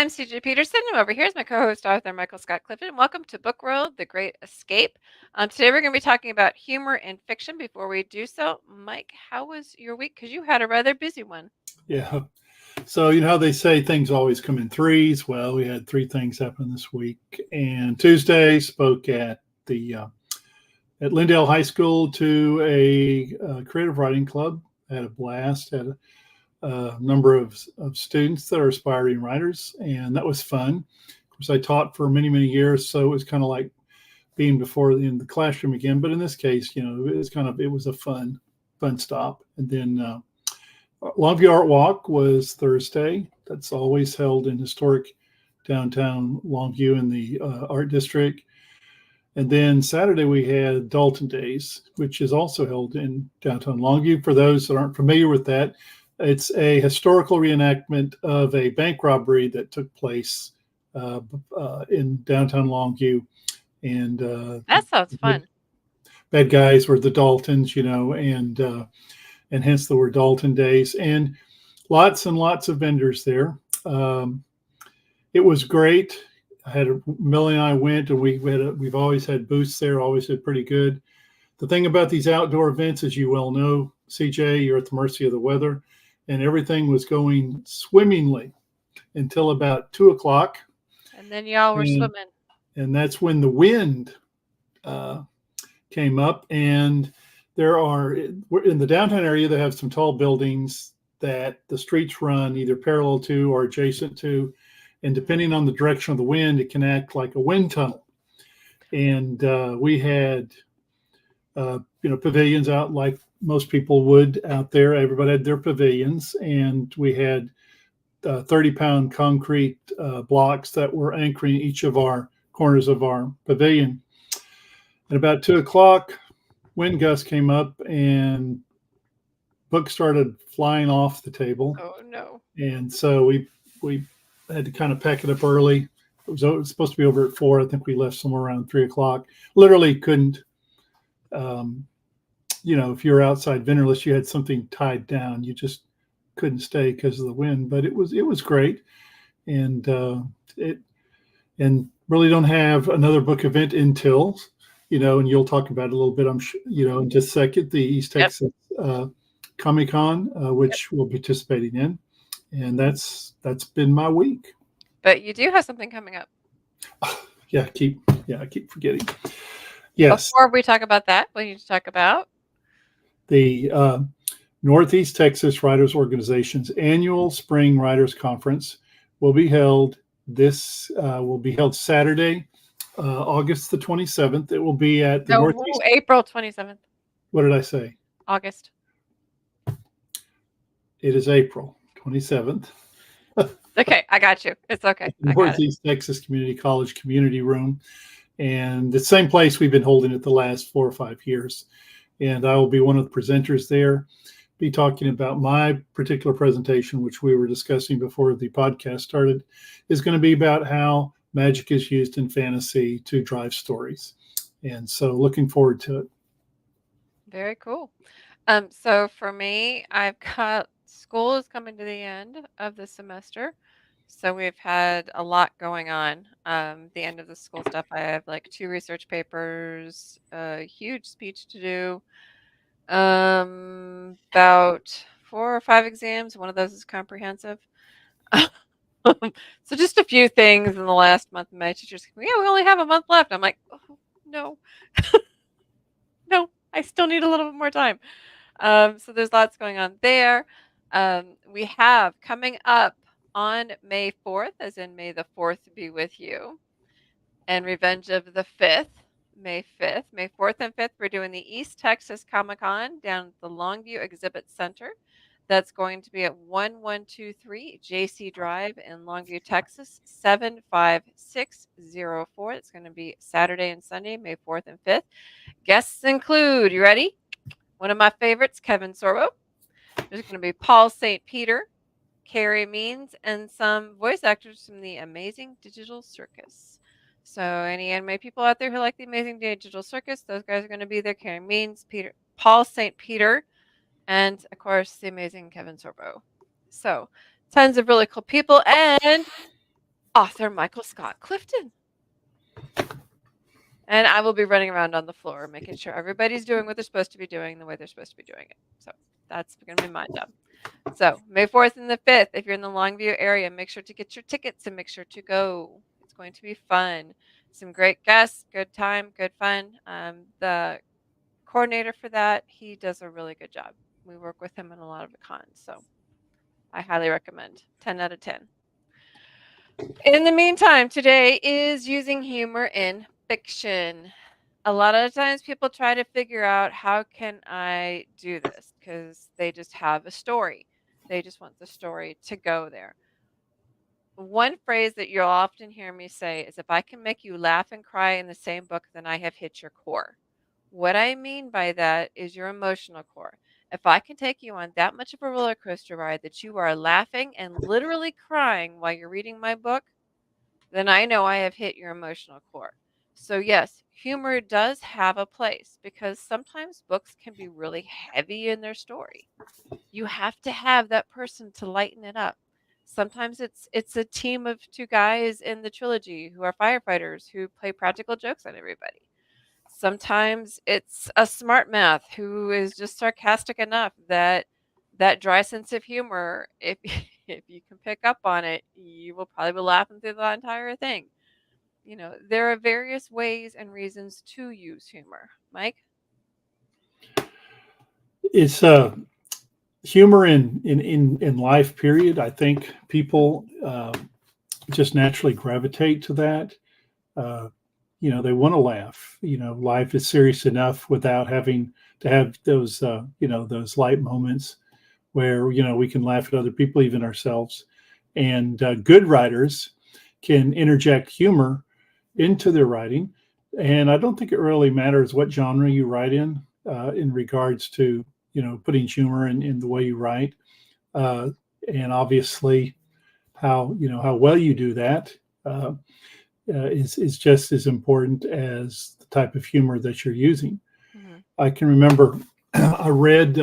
I'm CJ Peterson, and over here is my co-host, author Michael Scott Clifton. Welcome to Book World: The Great Escape. Today we're going to be talking about humor in fiction. Before we do so, Mike, how was your week? Because you had a rather busy one. Yeah. So, you know how they say things always come in threes? Well, we had three things happen this week. And Tuesday spoke the at Lindale High School to a creative writing club. Had a blast. Had a number of students that are aspiring writers, and that was fun. Of course, I taught for many, many years, so it was kind of like being before in the classroom again. But in this case, it was a fun stop. And then Longview Art Walk was Thursday. That's always held in historic downtown Longview in the art district. And then Saturday we had Dalton Days, which is also held in downtown Longview. For those that aren't familiar with that, it's a historical reenactment of a bank robbery that took place in downtown Longview. And That sounds fun. bad guys were the Daltons, and hence the word Dalton Days. And lots and lots of vendors there. It was great. Millie and I went, and we've always had booths there, always did pretty good. The thing about these outdoor events, as you well know, CJ, you're at the mercy of the weather, and everything was going swimmingly until about 2:00. And then y'all were swimming. And that's when the wind came up. And we're in the downtown area, they have some tall buildings that the streets run either parallel to or adjacent to. And depending on the direction of the wind, it can act like a wind tunnel. And we had, pavilions out like most people would out there. Everybody had their pavilions, and we had 30-pound concrete blocks that were anchoring each of our corners of our pavilion. At about 2:00, wind gust came up, and books started flying off the table. Oh no! And so we had to kind of pack it up early. It was supposed to be over at 4. I think we left somewhere around 3:00. Literally couldn't, if you were outside vendorless, you had something tied down. You just couldn't stay because of the wind. But it was great, and and really don't have another book event until, and you'll talk about it a little bit. I'm sure, in just a second, the East Texas Comic Con, which we'll be participating in. And that's been my week. But you do have something coming up. I keep forgetting. Yes. Before we talk about that, we need to talk about the Northeast Texas Writers Organization's annual Spring Writers Conference will be held Saturday, August the 27th. It will be at the Northeast. April 27th. What did I say? August. It is April 27th. Okay, I got you. It's okay. Northeast Texas Community College Community Room. And the same place we've been holding it the last 4 or 5 years. And I will be one of the presenters there, be talking about my particular presentation, which we were discussing before the podcast started, is going to be about how magic is used in fantasy to drive stories. And so looking forward to it. Very cool. So for me, I've got school is coming to the end of the semester. So we've had a lot going on. The end of the school stuff, I have like 2 research papers, a huge speech to do, about 4 or 5 exams. One of those is comprehensive. So just a few things in the last month. My teachers, we only have a month left. I'm like, oh, no, no, I still need a little bit more time. So there's lots going on there. We have coming up on May 4th, as in May the 4th be with you, and Revenge of the 5th, May 5th. May 4th and 5th, we're doing the East Texas Comic Con down at the Longview Exhibit Center. That's going to be at 1123 JC Drive in Longview, Texas, 75604. It's going to be Saturday and Sunday, May 4th and 5th. Guests include, you ready? One of my favorites, Kevin Sorbo. There's going to be Paul St. Peter, Carrie Means, and some voice actors from the Amazing Digital Circus. So any anime people out there who like the Amazing Digital Circus, those guys are going to be there. Carrie Means, Paul St. Peter, and of course the amazing Kevin Sorbo. So tons of really cool people, and author Michael Scott Clifton. And I will be running around on the floor making sure everybody's doing what they're supposed to be doing the way they're supposed to be doing it. So that's going to be my job. So May 4th and the 5th, if you're in the Longview area, make sure to get your tickets and make sure to go. It's going to be fun. Some great guests, good time, good fun. The coordinator for that, he does a really good job. We work with him in a lot of the cons, so I highly recommend. 10 out of 10. In the meantime, today is using humor in fiction. A lot of times people try to figure out how can I do this because they just have a story. They just want the story to go there. One phrase that you'll often hear me say is if I can make you laugh and cry in the same book, then I have hit your core. What I mean by that is your emotional core. If I can take you on that much of a roller coaster ride that you are laughing and literally crying while you're reading my book, then I know I have hit your emotional core. So, yes, humor does have a place because sometimes books can be really heavy in their story. You have to have that person to lighten it up. Sometimes it's a team of two guys in the trilogy who are firefighters who play practical jokes on everybody. Sometimes it's a smart mouth who is just sarcastic enough that that dry sense of humor, if if you can pick up on it, you will probably be laughing through the entire thing. There are various ways and reasons to use humor. Mike? It's humor in life. Period. I think people just naturally gravitate to that. Uh, they want to laugh. Life is serious enough without having to have those those light moments where we can laugh at other people, even ourselves. And good writers can interject humor into their writing. And I don't think it really matters what genre you write in regards to putting humor in the way you write, uh, and obviously how well you do that is just as important as the type of humor that you're using. Mm-hmm. I can remember I read.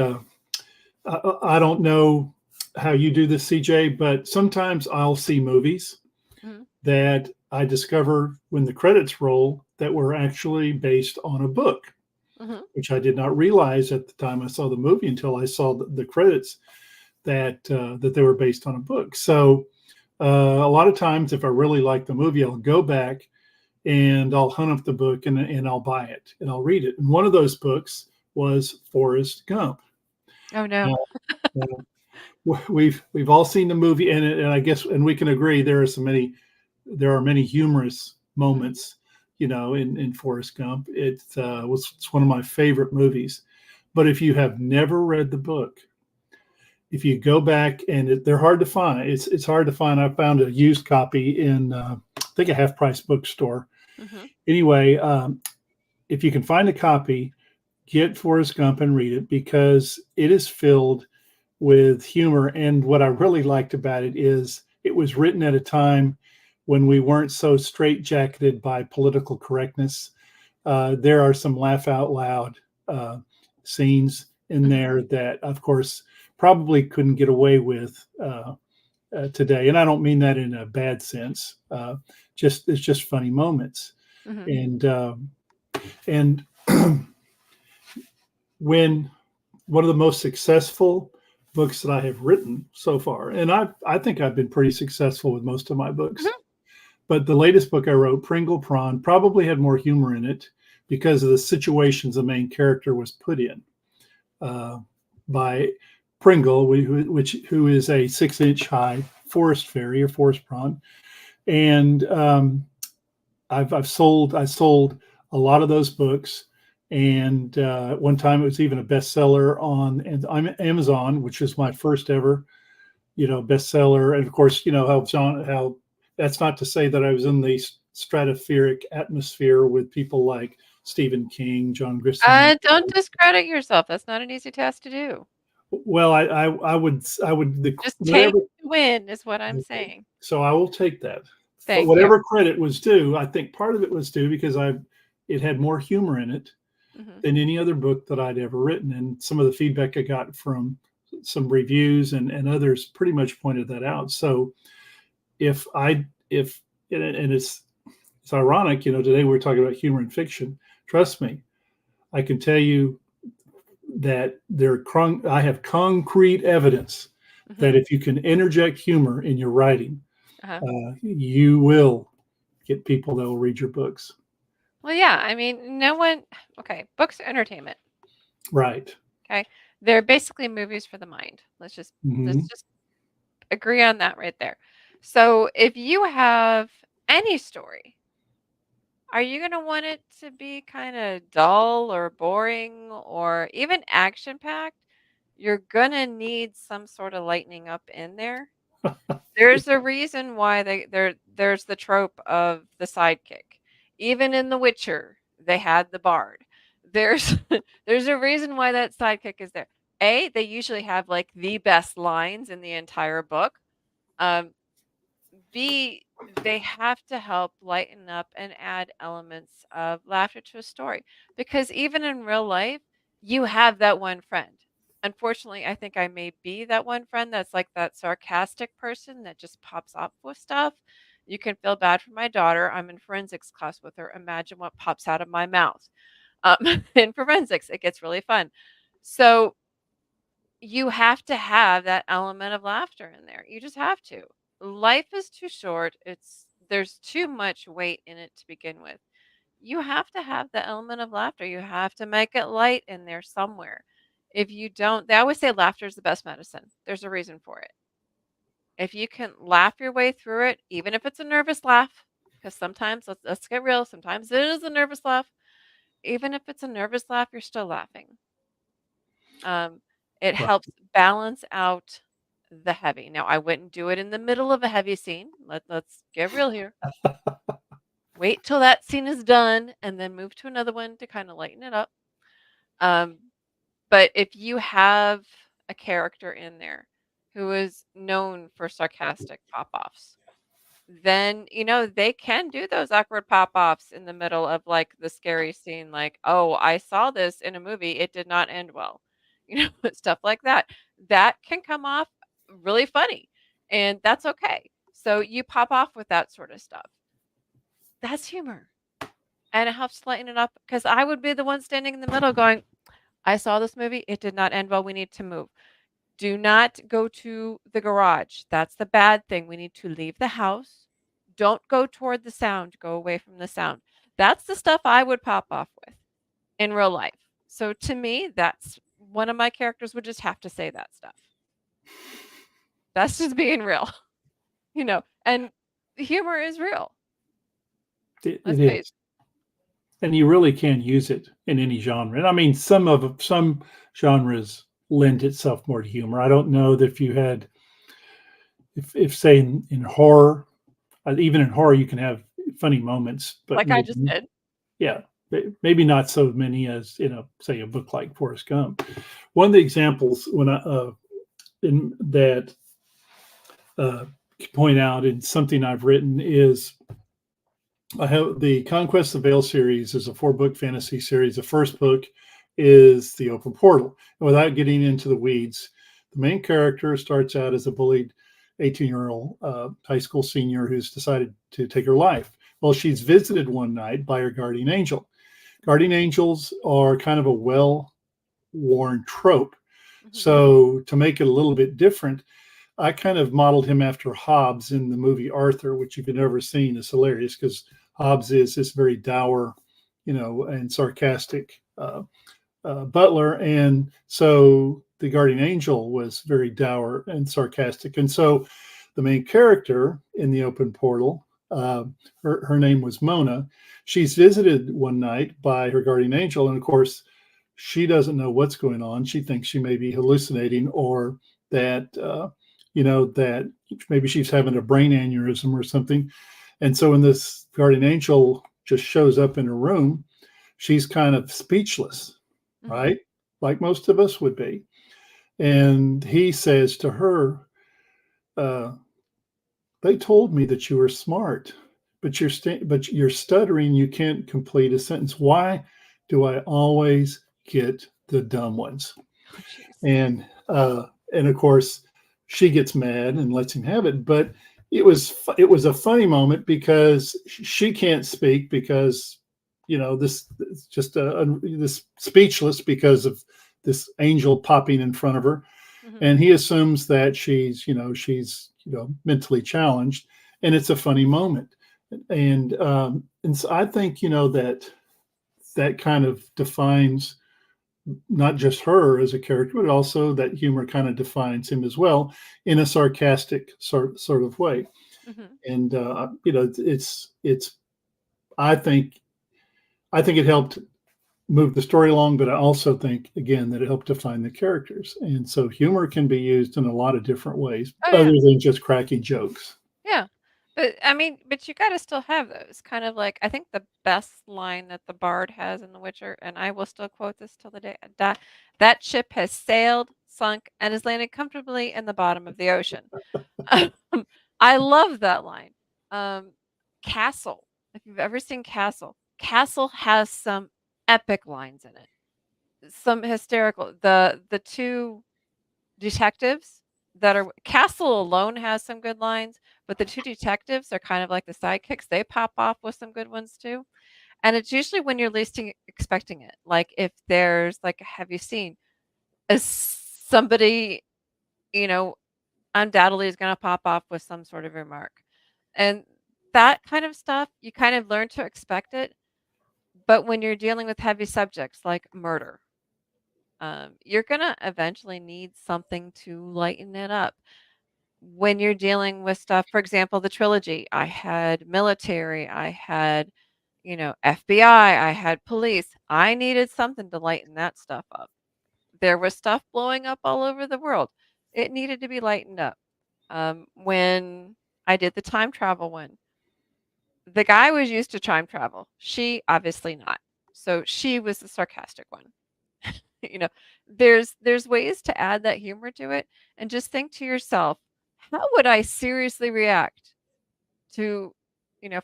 I don't know how you do this, CJ, but sometimes I'll see movies Mm-hmm. that I discover when the credits roll that were actually based on a book, Mm-hmm. which I did not realize at the time I saw the movie until I saw the credits that they were based on a book. So a lot of times, if I really like the movie, I'll go back and I'll hunt up the book and I'll buy it and I'll read it. And one of those books was Forrest Gump. Oh no. Now, we've all seen the movie, and I guess we can agree there are many humorous Mm-hmm. moments, in Forrest Gump. It's one of my favorite movies. But if you have never read the book, if you go back and they're hard to find, it's hard to find. I found a used copy in I think a half price bookstore. Mm-hmm. Anyway, if you can find a copy, get Forrest Gump and read it because it is filled with humor. And what I really liked about it is it was written at a time when we weren't so straitjacketed by political correctness. There are some laugh out loud scenes in Mm-hmm. there that, of course, probably couldn't get away with today. And I don't mean that in a bad sense. It's just funny moments. Mm-hmm. And when one of the most successful books that I have written so far, and I think I've been pretty successful with most of my books. Mm-hmm. But the latest book I wrote, Pringle Prawn, probably had more humor in it because of the situations the main character was put in by Pringle, who is a 6-inch high forest fairy or forest prawn, and I sold a lot of those books, and one time it was even a bestseller on Amazon, which was my first ever bestseller. And of course, how that's not to say that I was in the stratospheric atmosphere with people like Stephen King, John Grisham. Don't discredit yourself. That's not an easy task to do. Well, I would Just take whatever. the win is what I'm Okay. saying. So I will take that. But Thank you. whatever credit was due, I think part of it was due because it had more humor in it Mm-hmm. than any other book that I'd ever written. And some of the feedback I got from some reviews and others pretty much pointed that out. So if and it's ironic, today we're talking about humor and fiction. Trust me, I can tell you that I have concrete evidence that Mhm. if you can interject humor in your writing, Uh-huh. you will get people that will read your books. Well, yeah, I mean, no one okay, books are entertainment, Right. okay? They're basically movies for the mind. Let's Hmm. just agree on that right there. So, if you have any story, are you going to want it to be kind of dull or boring or even action packed? You're going to need some sort of lightening up in there. There's a reason why there's the trope of the sidekick. Even in The Witcher, they had the bard. There's there's a reason why that sidekick is there. A, they usually have like the best lines in the entire book. Um, B, they have to help lighten up and add elements of laughter to a story. Because even in real life, you have that one friend. Unfortunately, I think I may be that one friend that's like that sarcastic person that just pops up with stuff. You can feel bad for my daughter. I'm in forensics class with her. Imagine what pops out of my mouth. In forensics, it gets really fun. So you have to have that element of laughter in there. You just have to. Life is too short. There's too much weight in it to begin with. You have to have the element of laughter. You have to make it light in there somewhere. If you don't, they always say laughter is the best medicine. There's a reason for it. If you can laugh your way through it, even if it's a nervous laugh, because sometimes let's get real, sometimes it is a nervous laugh. Even if it's a nervous laugh, you're still laughing. Um, it Right. helps balance out the heavy. Now, I wouldn't do it in the middle of a heavy scene. Let's get real here. Wait till that scene is done and then move to another one to kind of lighten it up. Um, but if you have a character in there who is known for sarcastic pop offs, then they can do those awkward pop-offs in the middle of like the scary scene, like, oh, I saw this in a movie, it did not end well. Stuff like that that can come off really funny, and that's okay. So you pop off with that sort of stuff. That's humor, and it helps lighten it up, because I would be the one standing in the middle going, I saw this movie, it did not end well, we need to move. Do not go to the garage. That's the bad thing. We need to leave the house. Don't go toward the sound. Go away from the sound. That's the stuff I would pop off with in real life. So to me, that's one of my characters would just have to say that stuff. That's just being real, and humor is real. It Let's face is, and you really can use it in any genre. And I mean, some genres lend itself more to humor. I don't know that if you had, if say in horror, even in horror, you can have funny moments, but like I maybe, just did. yeah, maybe not so many as in say a book like Forrest Gump. One of the examples when that uh, point out in something I've written is I have the Conquest of Vale series is a 4-book fantasy series. The first book is the Open Portal. And without getting into the weeds, the main character starts out as a bullied 18-year-old high school senior who's decided to take her life. Well, she's visited one night by her guardian angel. Guardian angels are kind of a well-worn trope. Hmm. So to make it a little bit different, I kind of modeled him after Hobbes in the movie Arthur, which if you've never seen is hilarious because Hobbes is this very dour, and sarcastic butler, and so the guardian angel was very dour and sarcastic, and so the main character in the open portal, her name was Mona. She's visited one night by her guardian angel, and of course, she doesn't know what's going on. She thinks she may be hallucinating, or that that maybe she's having a brain aneurysm or something. And so when this guardian angel just shows up in her room, she's kind of speechless, Hmm. right? Like most of us would be. And he says to her, uh, "They told me that you were smart, but you're stuttering. You can't complete a sentence. Why do I always get the dumb ones?" Oh, jeez. And of course, she gets mad and lets him have it. But it was a funny moment because she can't speak because this it's just this speechless because of this angel popping in front of her, Mhm. and he assumes that she's mentally challenged, and it's a funny moment, and so I think that kind of defines not just her as a character, but also that humor kind of defines him as well in a sarcastic sort of way. Mhm. And it's I think I think it helped move the story along, but I also think again that it helped define the characters. And so humor can be used in a lot of different ways, Oh, other yeah. than just cracking jokes. Yeah. But, I mean, but you gotta still have those, kind of like I think the best line that the bard has in The Witcher, and I will still quote this till the day I die, "That ship has sailed, sunk, and has landed comfortably in the bottom of the ocean." Um, I love that line. Um, Castle, if you've ever seen Castle, Castle has some epic lines in it, some hysterical the 2 detectives that are Castle alone has some good lines, but the 2 detectives are kind of like the sidekicks, they pop off with some good ones too, and it's usually when you're least expecting it, like, if there's like, have you seen is somebody, you know, undoubtedly is gonna pop off with some sort of remark, and that kind of stuff, you kind of learn to expect it, but when you're dealing with heavy subjects like murder, you're gonna eventually need something to lighten it up. When you're dealing with stuff, for example, the trilogy, I had military, I had, FBI, I had police. I needed something to lighten that stuff up. There was stuff blowing up all over the world. It needed to be lightened up. When I did the time travel one, the guy was used to time travel. She obviously not. So she was the sarcastic one. you know, there's ways to add that humor to it, and just think to yourself, how would I seriously react to,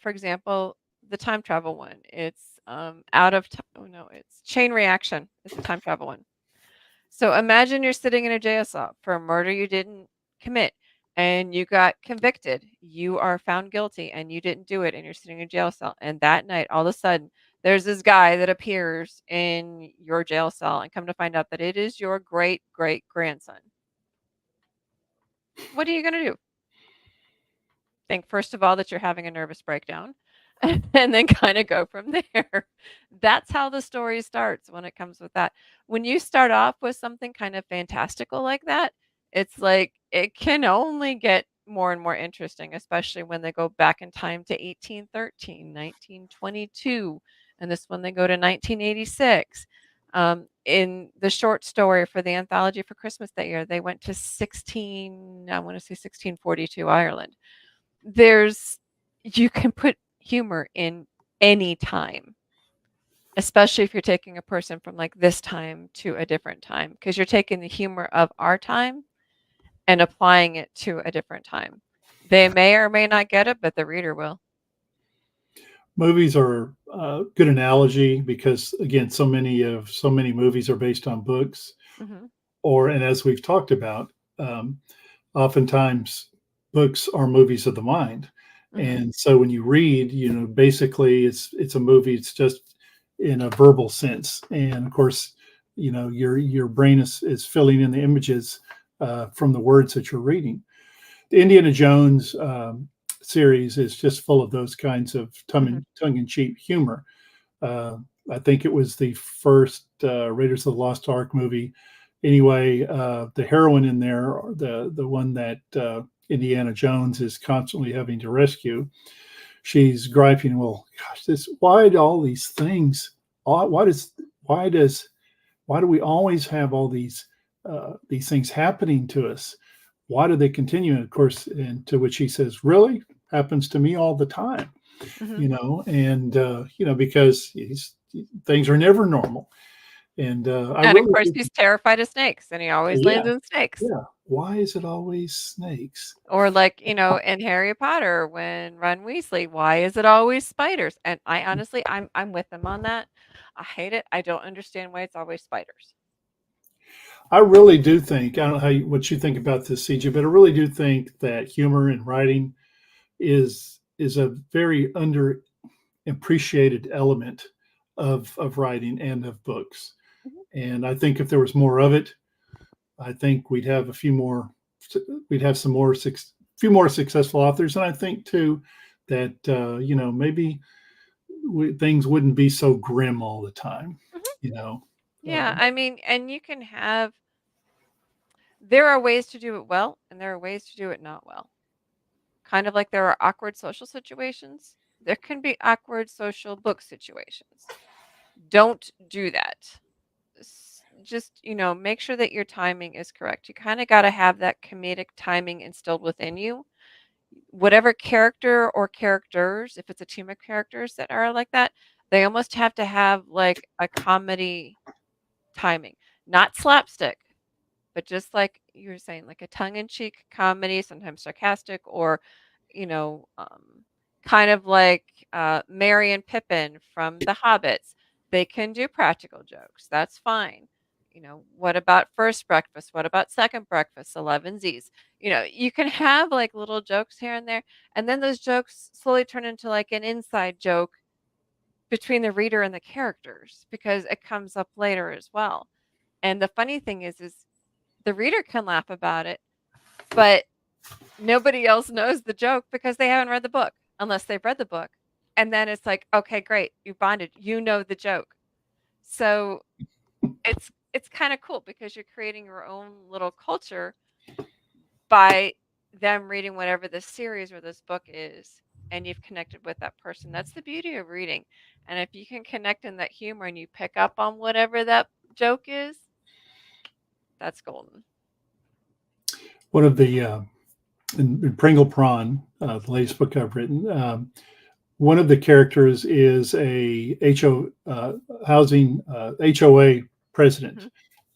for example, the time travel one? It's oh no, it's chain reaction is the time travel one. So imagine you're sitting in a jail cell for a murder you didn't commit and you got convicted. You are found guilty and you didn't do it and you're sitting in a jail cell. And that night, all of a sudden, there's this guy that appears in your jail cell and come to find out that it is your great great grandson. What are you going to do? Think first of all that you're having a nervous breakdown and then kind of go from there. That's how the story starts when it comes with that. When you start off with something kind of fantastical like that, it's like it can only get more and more interesting, especially when they go back in time to 1813, 1922, and this one they go to 1986. In the short story for the anthology for Christmas that year, they went to I want to say 1642 Ireland. There's You can put humor in any time, especially if you're taking a person from, like, this time to a different time, because 'cause you're taking the humor of our time and applying it to a different time. They may or may not get it, but the reader will. Movies are a good analogy because again, so many movies are based on books, Mhm, and as we've talked about, um, oftentimes books are movies of the mind. mhm, And so when you read, basically it's a movie. It's just in a verbal sense. And of course, your brain is filling in the images from the words that you're reading. The Indiana Jones series is just full of those kinds of mhm, tongue-in-cheek humor. Uh, I think it was the first Raiders of the Lost Ark movie. Anyway, the heroine in there, the one that Indiana Jones is constantly having to rescue, she's griping, "Well, gosh, this why do all these things? Why does why does why do we always have all these things happening to us? Why do they continue?" And of course, and to which he says, "Really, happens to me all the time." mhm, And because things are never normal. And I and, of really course, do he's terrified of snakes, and he always yeah, lands in snakes. yeah. Why is it always snakes? Or like, in Harry Potter when Ron Weasley, why is it always spiders? And I honestly, I'm with him on that. I hate it. I don't understand why it's always spiders. I really do think I don't know what you think about this, CJ, but I really do think that humor in writing is a very underappreciated element of writing and of books. Mhm. And I think if there was more of it, I think we'd have some more few more successful authors. And I think too that maybe things wouldn't be so grim all the time. Mhm. You know, Yeah, um, I mean, and you can have there are ways to do it well, and there are ways to do it not well. Kind of like there are awkward social situations, there can be awkward social book situations. Don't do that. Just, make sure that your timing is correct. You kind of got to have that comedic timing instilled within you. Whatever character or characters, if it's a team of characters that are like that, they almost have to have like a comedy timing, not slapstick, but just like you were saying, like a tongue-in-cheek comedy, sometimes sarcastic, or you know, um, kind of like Merry and Pippin from The Hobbits. They can do practical jokes. That's fine. What about first breakfast? What about second breakfast? 11 Z's. You can have like little jokes here and there, and then those jokes slowly turn into like an inside joke between the reader and the characters because it comes up later as well. And the funny thing is the reader can laugh about it, but nobody else knows the joke because they haven't read the book unless they've read the book. And then it's like, okay, great, you bonded, you know the joke. So it's kind of cool because you're creating your own little culture by them reading whatever this series or this book is, and you've connected with that person. That's the beauty of reading. And if you can connect in that humor and you pick up on whatever that joke is, that's golden. one of the in Pringle Prawn, the latest book I've written, one of the characters is a housing HOA president, Hmm.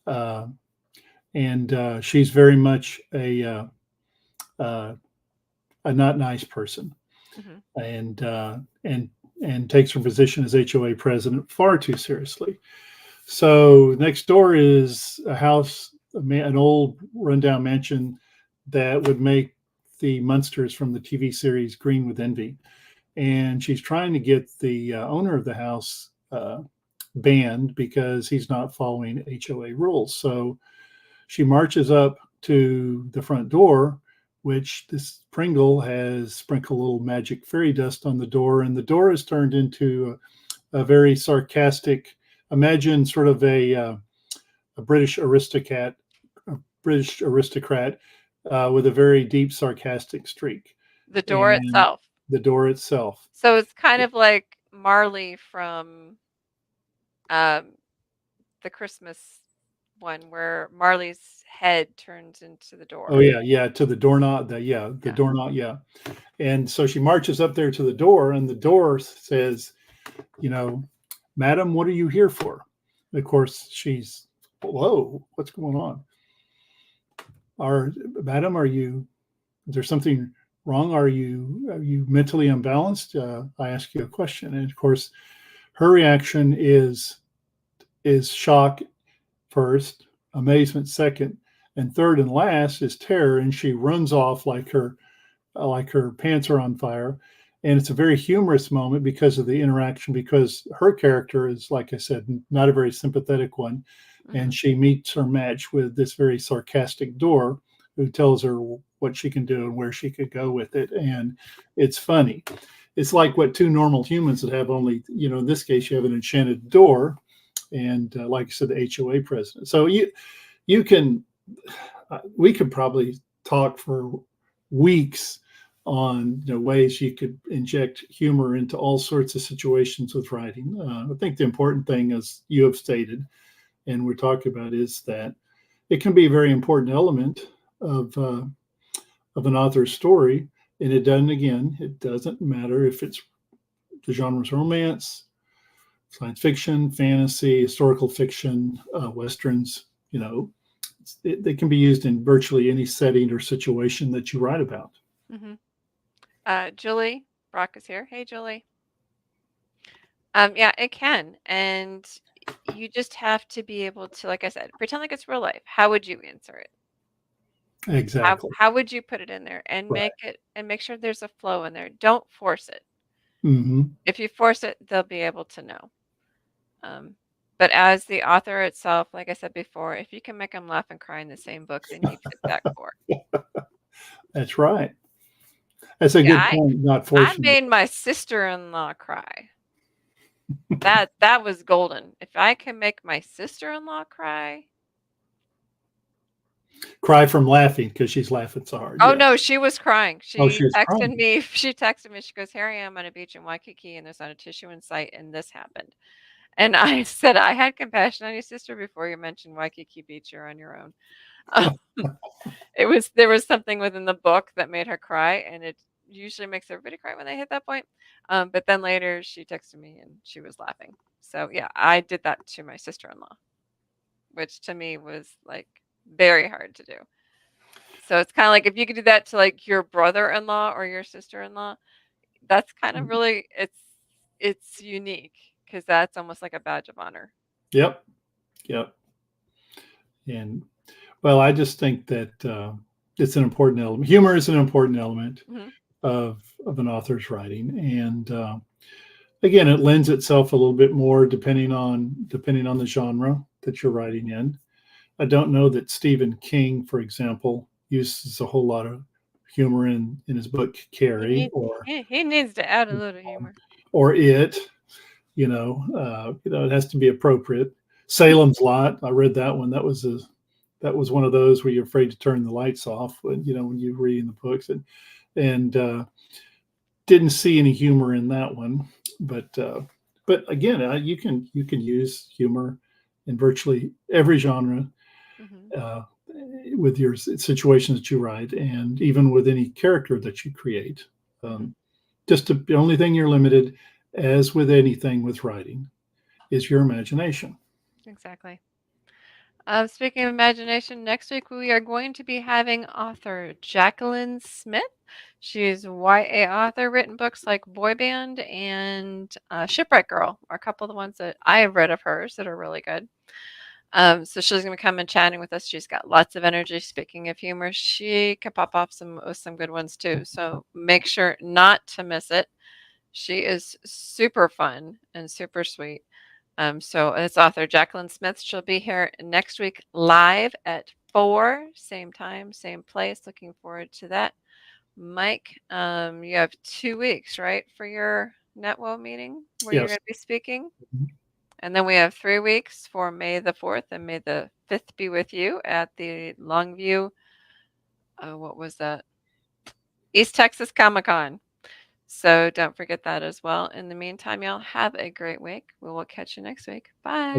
uh, and she's very much uh, a not nice person, Hmm. and and takes her position as HOA president far too seriously. So next door is a house, an old rundown mansion that would make the Munsters from the TV series green with envy. And she's trying to get the owner of the house banned because he's not following HOA rules. So she marches up to the front door, which this Pringle has sprinkled a little magic fairy dust on the door, and the door is turned into a very sarcastic. Imagine sort of a British aristocrat, a British aristocrat with a very deep sarcastic streak, The door and itself. the door itself. So it's kind of like Marley from um, the Christmas one where Marley's head turns into the Oh door. yeah, yeah, to the doorknob. The Yeah. doorknob. Yeah, and so she marches up there to the door, and the door says, you know, "Madam, what are you here for?" And of course, she's, "Whoa, what's going on? Are Madam, are you? Is there something wrong? Are you mentally unbalanced? I ask you a question." And of course, her reaction is shock first, amazement second, and third and last is terror, and she runs off like her pants are on fire. And it's a very humorous moment because of the interaction, because her character is, like I said, not a very sympathetic one. And Hmm. she meets her match with this very sarcastic door who tells her what she can do and where she could go with it. And it's funny. It's like what two normal humans would have, only, in this case, you have an enchanted door. And like I said, the HOA president. So you can, we could probably talk for weeks on ways you could inject humor into all sorts of situations with writing. I think the important thing, as you have stated, and we're talking about, is that it can be a very important element of an author's story. And it doesn't matter if it's the genre's romance, science fiction, fantasy, historical fiction, westerns. They can be used in virtually any setting or situation that you write about. Hmm. Julie Brock is here. Hey, Julie. Yeah, it can, and you just have to be able to, like I said, pretend like it's real life. How would you answer it? How Exactly. how would you put it in there and Right. make sure there's a flow in there. Don't force it. Hmm. If you force it, they'll be able to know. Um, but as the author itself, like I said before, if you can make them laugh and cry in the same book, then you fit that core. That's right. That's a Yeah, good point. Not I forcing it. made my sister-in-law cry. That was golden. If I can make my sister-in-law cry. Cry from laughing because she's laughing so hard. Oh, Yes. no, she was crying. Oh, she was crying. She texted me, she goes, "Here I am on a beach in Waikiki, and there's not a tissue in sight, and this happened." And I said, "I had compassion on your sister before you mentioned Waikiki Beach, you're on your own." There was something within the book that made her cry, and it usually makes everybody cry when they hit that point. But then later she texted me and she was laughing. So, yeah, I did that to my sister-in-law, which to me was, like, very hard to do. So it's kinda like if you could do that to, like, your brother-in-law or your sister-in-law, that's kind of really it's unique because that's almost like a badge of honor. Yep. Yep. And well, I just think that it's an important element. Humor is an important element Mhm, of an author's writing, and again, it lends itself a little bit more depending on the genre that you're writing in. I don't know that Stephen King, for example, uses a whole lot of humor in his book Carrie he needs to add a little humor. or It. It has to be appropriate. Salem's Lot. I read that one. That was one of those where you're afraid to turn the lights off when you're reading the books, and didn't see any humor in that one. But again, you can use humor in virtually every genre Mhm, uh, with your situations that you write, and even with any character that you create. mhm, Um, the only thing you're limited, as with anything with writing, is your imagination. exactly. Speaking of imagination, next week we are going to be having author Jacqueline Smith. She's a YA author, written books like Boy Band and Shipwreck Girl, are a couple of the ones that I have read of hers that are really good. So she's going to come and chatting with us. She's got lots of energy. Speaking of humor, she can pop off some good ones too. So make sure not to miss it. She is super fun and super sweet. So it's author Jacqueline Smith. She'll be here next week live at 4, same time, same place. Looking forward to that. Mike, you have 2 weeks, right, for your NetWo meeting where you're Yes. going to be speaking? And then we have 3 weeks for May the 4th and May the 5th be with you at the Longview, what was that? East Texas Comic Con. So don't forget that as well. In the meantime, y'all have a great week. We will catch you next week. Bye.